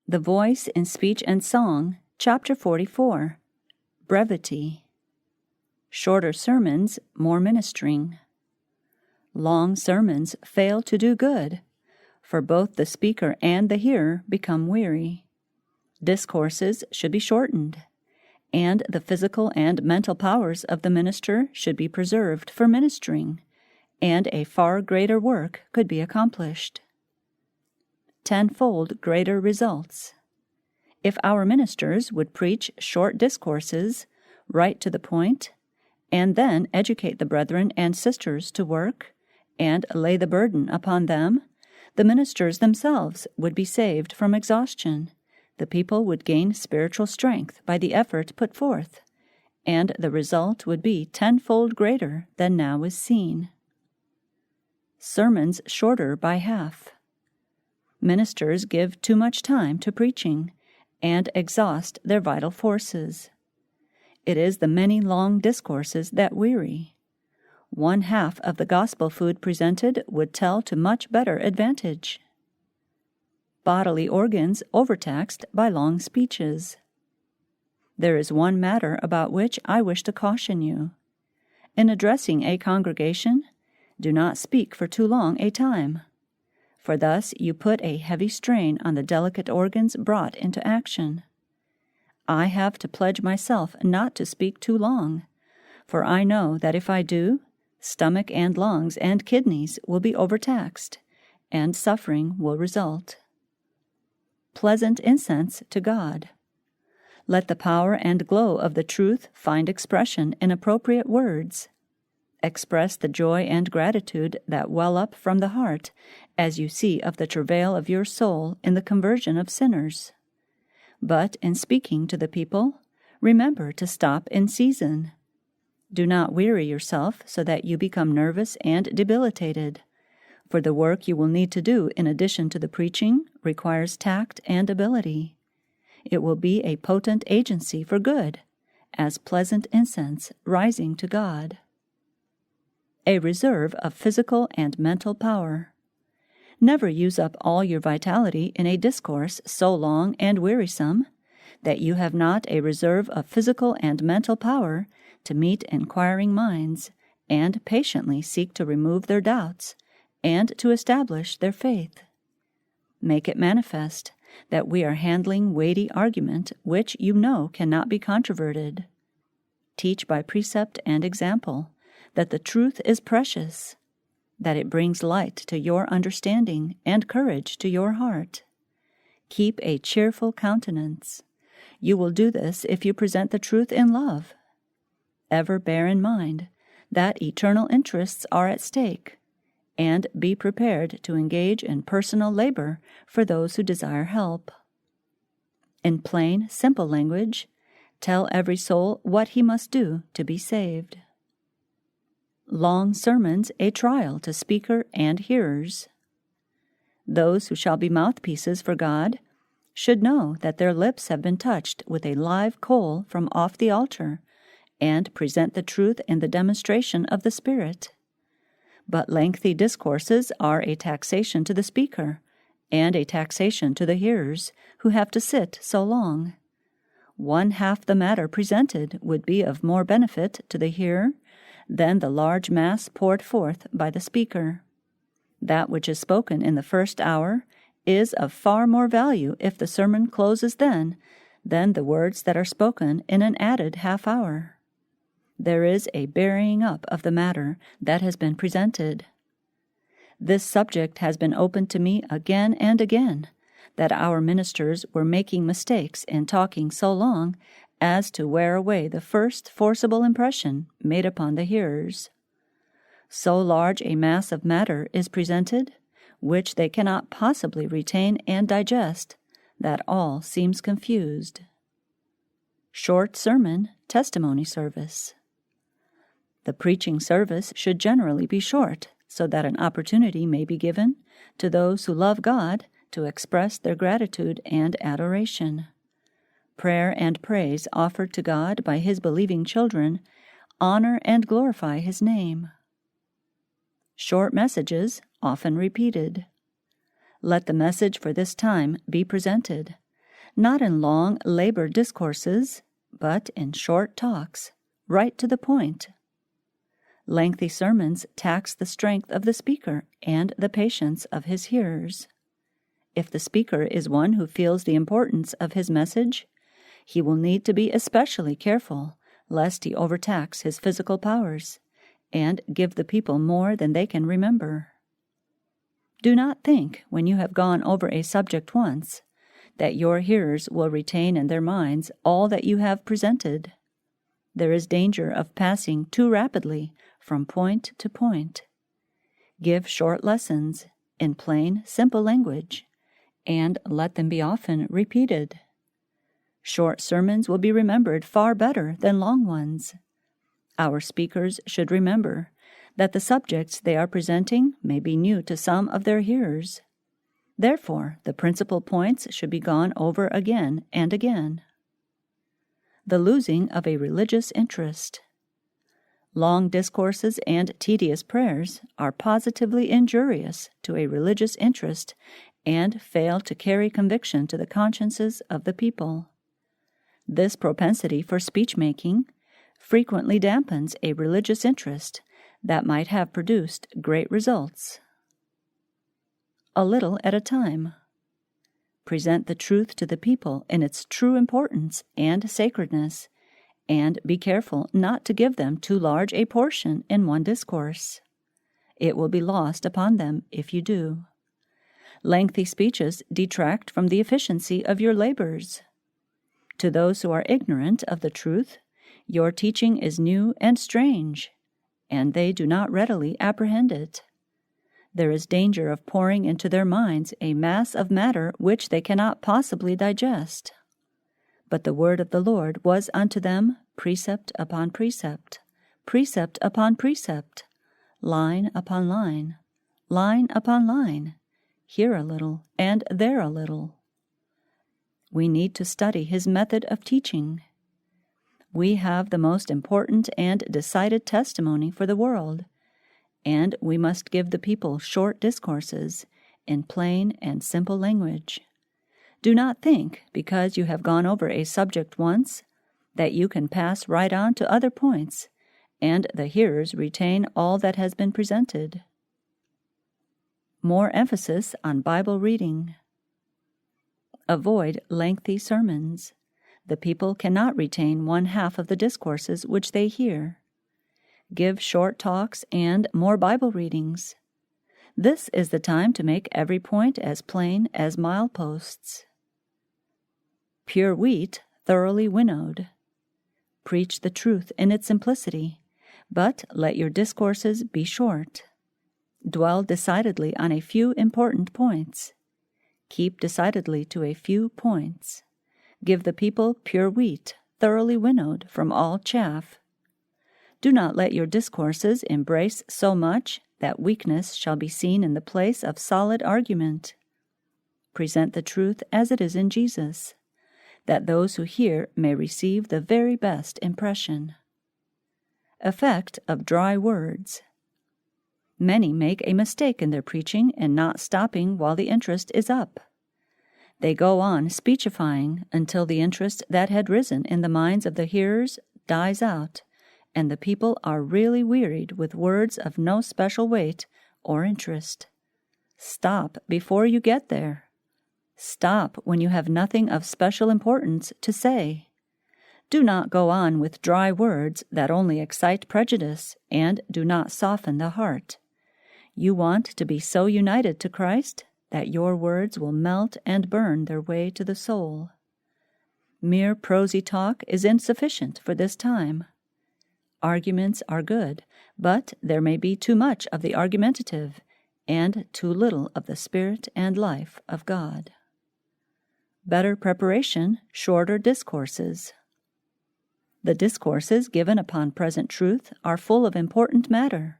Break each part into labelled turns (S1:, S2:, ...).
S1: The Voice in Speech and Song, Chapter 44, Brevity. Shorter sermons, more ministering. Long sermons fail to do good, for both the speaker and the hearer become weary. Discourses should be shortened, and the physical and mental powers of the minister should be preserved for ministering, and a far greater work could be accomplished. Tenfold greater results. If our ministers would preach short discourses, right to the point, and then educate the brethren and sisters to work, and lay the burden upon them, the ministers themselves would be saved from exhaustion, the people would gain spiritual strength by the effort put forth, and the result would be tenfold greater than now is seen. Sermons shorter by half. Ministers give too much time to preaching, and exhaust their vital forces. It is the many long discourses that weary. One half of the gospel food presented would tell to much better advantage. Bodily organs overtaxed by long speeches. There is one matter about which I wish to caution you. In addressing a congregation, do not speak for too long a time, for thus you put a heavy strain on the delicate organs brought into action. I have to pledge myself not to speak too long, for I know that if I do, stomach and lungs and kidneys will be overtaxed, and suffering will result. Pleasant incense to God. Let the power and glow of the truth find expression in appropriate words. Express the joy and gratitude that well up from the heart as you see of the travail of your soul in the conversion of sinners. But in speaking to the people, remember to stop in season. Do not weary yourself so that you become nervous and debilitated, for the work you will need to do in addition to the preaching requires tact and ability. It will be a potent agency for good, as pleasant incense rising to God. A reserve of physical and mental power. Never use up all your vitality in a discourse so long and wearisome that you have not a reserve of physical and mental power to meet inquiring minds and patiently seek to remove their doubts and to establish their faith. Make it manifest that we are handling weighty argument which you know cannot be controverted. Teach by precept and example that the truth is precious, that it brings light to your understanding and courage to your heart. Keep a cheerful countenance. You will do this if you present the truth in love. Ever bear in mind that eternal interests are at stake, and be prepared to engage in personal labor for those who desire help. In plain, simple language, tell every soul what he must do to be saved. Long sermons a trial to speaker and hearers. Those who shall be mouthpieces for God should know that their lips have been touched with a live coal from off the altar, and present the truth in the demonstration of the Spirit. But lengthy discourses are a taxation to the speaker, and a taxation to the hearers who have to sit so long. One half the matter presented would be of more benefit to the hearer than the large mass poured forth by the speaker. That which is spoken in the first hour is of far more value if the sermon closes then than the words that are spoken in an added half hour. There is a burying up of the matter that has been presented. This subject has been opened to me again and again, that our ministers were making mistakes in talking so long as to wear away the first forcible impression made upon the hearers. So large a mass of matter is presented, which they cannot possibly retain and digest, that all seems confused. Short sermon, testimony service. The preaching service should generally be short, so that an opportunity may be given to those who love God to express their gratitude and adoration. Prayer and praise offered to God by His believing children honor and glorify His name. Short messages, often repeated. Let the message for this time be presented, not in long, labored discourses, but in short talks, right to the point. Lengthy sermons tax the strength of the speaker and the patience of his hearers. If the speaker is one who feels the importance of his message, he will need to be especially careful lest he overtax his physical powers and give the people more than they can remember. Do not think, when you have gone over a subject once, that your hearers will retain in their minds all that you have presented. There is danger of passing too rapidly from point to point. Give short lessons in plain, simple language, and let them be often repeated. Short sermons will be remembered far better than long ones. Our speakers should remember that the subjects they are presenting may be new to some of their hearers. Therefore, the principal points should be gone over again and again. The losing of a religious interest. Long discourses and tedious prayers are positively injurious to a religious interest and fail to carry conviction to the consciences of the people. This propensity for speech-making frequently dampens a religious interest that might have produced great results. A little at a time. Present the truth to the people in its true importance and sacredness, and be careful not to give them too large a portion in one discourse. It will be lost upon them if you do. Lengthy speeches detract from the efficiency of your labors. To those who are ignorant of the truth, your teaching is new and strange, and they do not readily apprehend it. There is danger of pouring into their minds a mass of matter which they cannot possibly digest. But the word of the Lord was unto them precept upon precept, precept upon precept, line upon line, line upon line, here a little and there a little. We need to study his method of teaching. We have the most important and decided testimony for the world, and we must give the people short discourses in plain and simple language. Do not think, because you have gone over a subject once, that you can pass right on to other points, and the hearers retain all that has been presented. More emphasis on Bible reading. Avoid lengthy sermons. The people cannot retain one half of the discourses which they hear. Give short talks and more Bible readings. This is the time to make every point as plain as mileposts. Pure wheat thoroughly winnowed. Preach the truth in its simplicity, but let your discourses be short. Dwell decidedly on a few important points. Keep decidedly to a few points. Give the people pure wheat, thoroughly winnowed from all chaff. Do not let your discourses embrace so much that weakness shall be seen in the place of solid argument. Present the truth as it is in Jesus, that those who hear may receive the very best impression. Effect of dry words. Many make a mistake in their preaching in not stopping while the interest is up. They go on speechifying until the interest that had risen in the minds of the hearers dies out, and the people are really wearied with words of no special weight or interest. Stop before you get there. Stop when you have nothing of special importance to say. Do not go on with dry words that only excite prejudice and do not soften the heart. You want to be so united to Christ that your words will melt and burn their way to the soul. Mere prosy talk is insufficient for this time. Arguments are good, but there may be too much of the argumentative and too little of the spirit and life of God. Better preparation, shorter discourses. The discourses given upon present truth are full of important matter,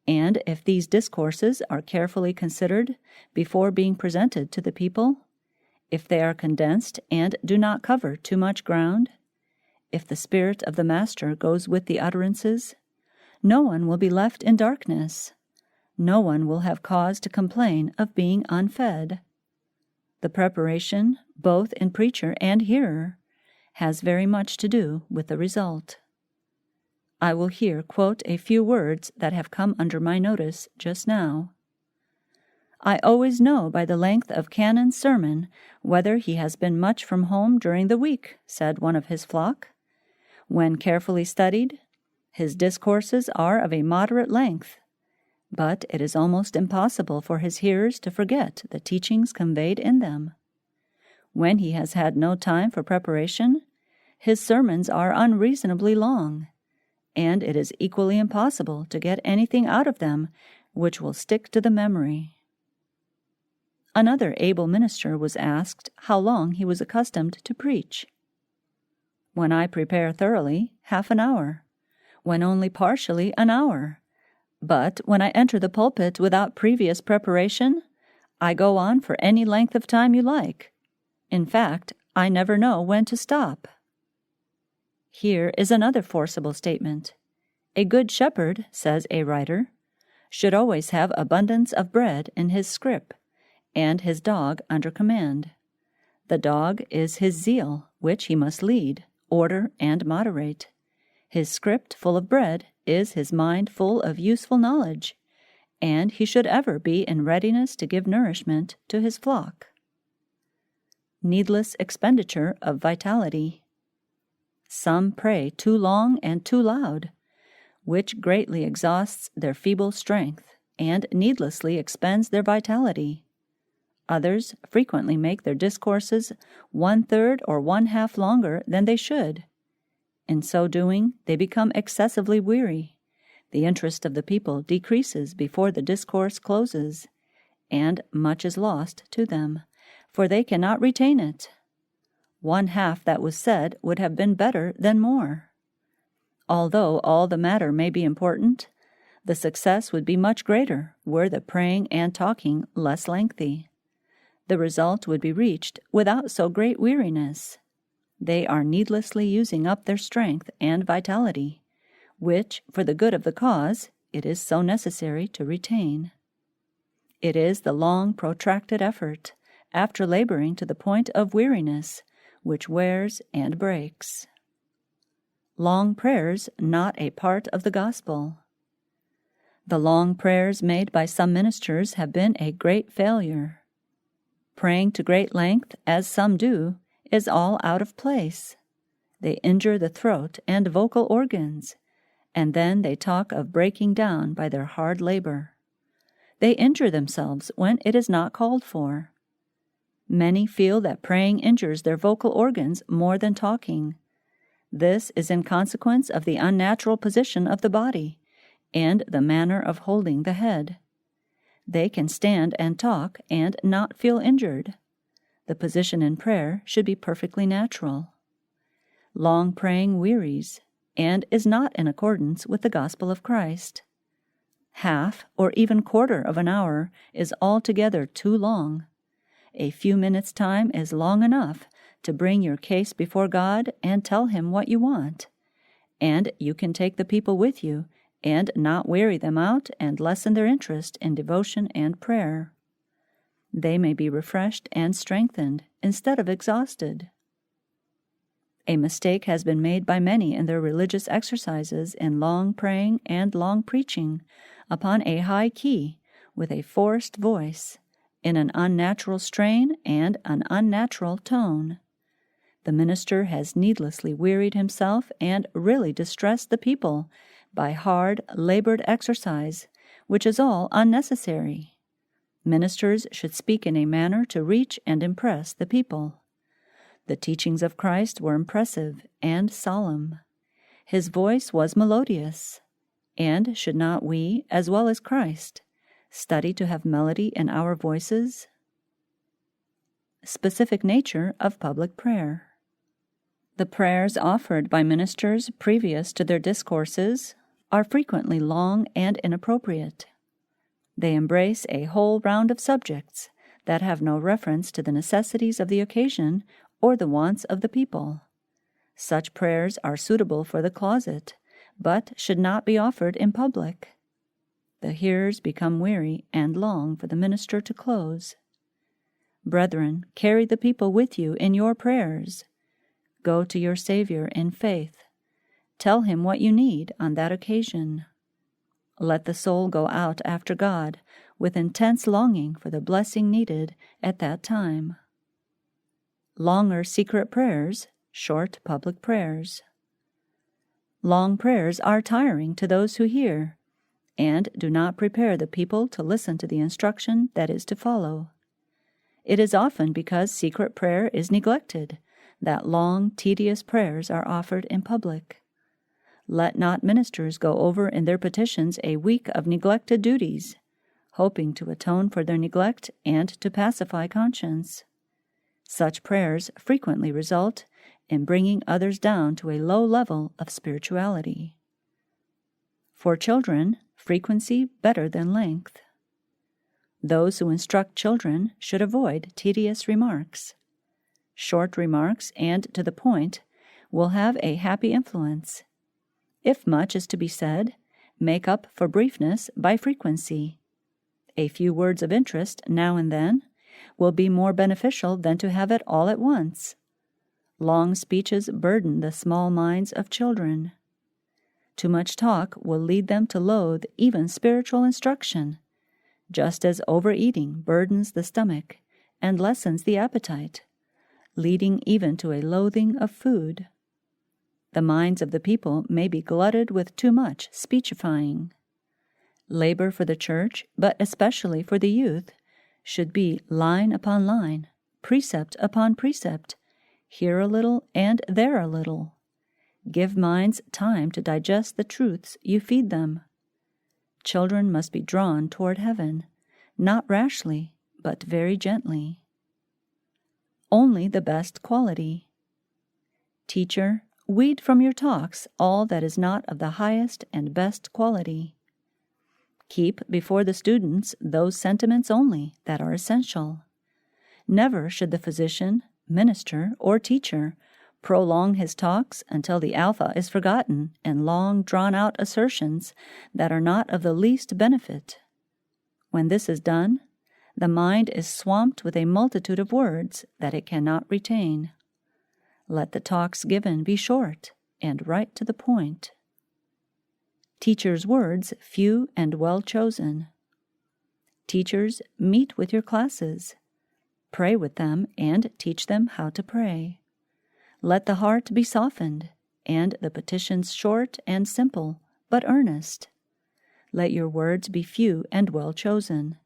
S1: and if these discourses are carefully considered before being presented to the people, if they are condensed and do not cover too much ground, if the Spirit of the Master goes with the utterances, no one will be left in darkness. No one will have cause to complain of being unfed. The preparation, both in preacher and hearer, has very much to do with the result. I will here quote a few words that have come under my notice just now. I always know by the length of Canon's sermon whether he has been much from home during the week, said one of his flock. When carefully studied, his discourses are of a moderate length, but it is almost impossible for his hearers to forget the teachings conveyed in them. When he has had no time for preparation, his sermons are unreasonably long, and it is equally impossible to get anything out of them which will stick to the memory. Another able minister was asked how long he was accustomed to preach. When I prepare thoroughly, half an hour. When only partially, an hour. But when I enter the pulpit without previous preparation, I go on for any length of time you like. In fact, I never know when to stop. Here is another forcible statement. A good shepherd, says a writer, should always have abundance of bread in his scrip, and his dog under command. The dog is his zeal, which he must lead, order, and moderate. His scrip full of bread is his mind full of useful knowledge, and he should ever be in readiness to give nourishment to his flock. Needless expenditure of vitality. Some pray too long and too loud, which greatly exhausts their feeble strength and needlessly expends their vitality. Others frequently make their discourses 1/3 or 1/2 longer than they should. In so doing, they become excessively weary. The interest of the people decreases before the discourse closes, and much is lost to them, for they cannot retain it. 1/2 that was said would have been better than more. Although all the matter may be important, the success would be much greater were the praying and talking less lengthy. The result would be reached without so great weariness. They are needlessly using up their strength and vitality, which, for the good of the cause, it is so necessary to retain. It is the long protracted effort, after laboring to the point of weariness, which wears and breaks. Long prayers not a part of the gospel. The long prayers made by some ministers have been a great failure. Praying to great length, as some do, is all out of place. They injure the throat and vocal organs, and then they talk of breaking down by their hard labor. They injure themselves when it is not called for. Many feel that praying injures their vocal organs more than talking. This is in consequence of the unnatural position of the body and the manner of holding the head. They can stand and talk and not feel injured. The position in prayer should be perfectly natural. Long praying wearies, and is not in accordance with the gospel of Christ. Half or even quarter of an hour is altogether too long. A few minutes' time is long enough to bring your case before God and tell Him what you want, and you can take the people with you and not weary them out and lessen their interest in devotion and prayer. They may be refreshed and strengthened instead of exhausted. A mistake has been made by many in their religious exercises in long praying and long preaching upon a high key with a forced voice, in an unnatural strain and an unnatural tone. The minister has needlessly wearied himself and really distressed the people by hard, labored exercise, which is all unnecessary. Ministers should speak in a manner to reach and impress the people. The teachings of Christ were impressive and solemn. His voice was melodious, and should not we, as well as Christ, study to have melody in our voices? Specific nature of public prayer. The prayers offered by ministers previous to their discourses are frequently long and inappropriate. They embrace a whole round of subjects that have no reference to the necessities of the occasion or the wants of the people. Such prayers are suitable for the closet, but should not be offered in public. The hearers become weary and long for the minister to close. Brethren, carry the people with you in your prayers. Go to your Savior in faith. Tell him what you need on that occasion. Let the soul go out after God with intense longing for the blessing needed at that time. Longer secret prayers, short public prayers. Long prayers are tiring to those who hear, and do not prepare the people to listen to the instruction that is to follow. It is often because secret prayer is neglected that long, tedious prayers are offered in public. Let not ministers go over in their petitions a week of neglected duties, hoping to atone for their neglect and to pacify conscience. Such prayers frequently result in bringing others down to a low level of spirituality. For children, frequency better than length. Those who instruct children should avoid tedious remarks. Short remarks and to the point will have a happy influence. If much is to be said, make up for briefness by frequency. A few words of interest now and then will be more beneficial than to have it all at once. Long speeches burden the small minds of children. Too much talk will lead them to loathe even spiritual instruction, just as overeating burdens the stomach and lessens the appetite, leading even to a loathing of food. The minds of the people may be glutted with too much speechifying. Labor for the church, but especially for the youth, should be line upon line, precept upon precept, here a little and there a little. Give minds time to digest the truths you feed them. Children must be drawn toward heaven, not rashly, but very gently. Only the best quality. Teacher, weed from your talks all that is not of the highest and best quality. Keep before the students those sentiments only that are essential. Never should the physician, minister, or teacher prolong his talks until the alpha is forgotten in long drawn-out assertions that are not of the least benefit. When this is done, the mind is swamped with a multitude of words that it cannot retain. Let the talks given be short and right to the point. Teachers' words few and well chosen. Teachers, meet with your classes. Pray with them and teach them how to pray. Let the heart be softened, and the petitions short and simple, but earnest. Let your words be few and well chosen,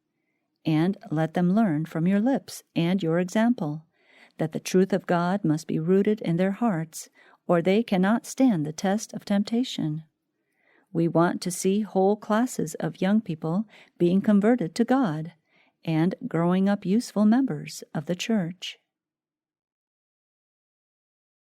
S1: and let them learn from your lips and your example that the truth of God must be rooted in their hearts, or they cannot stand the test of temptation. We want to see whole classes of young people being converted to God and growing up useful members of the church.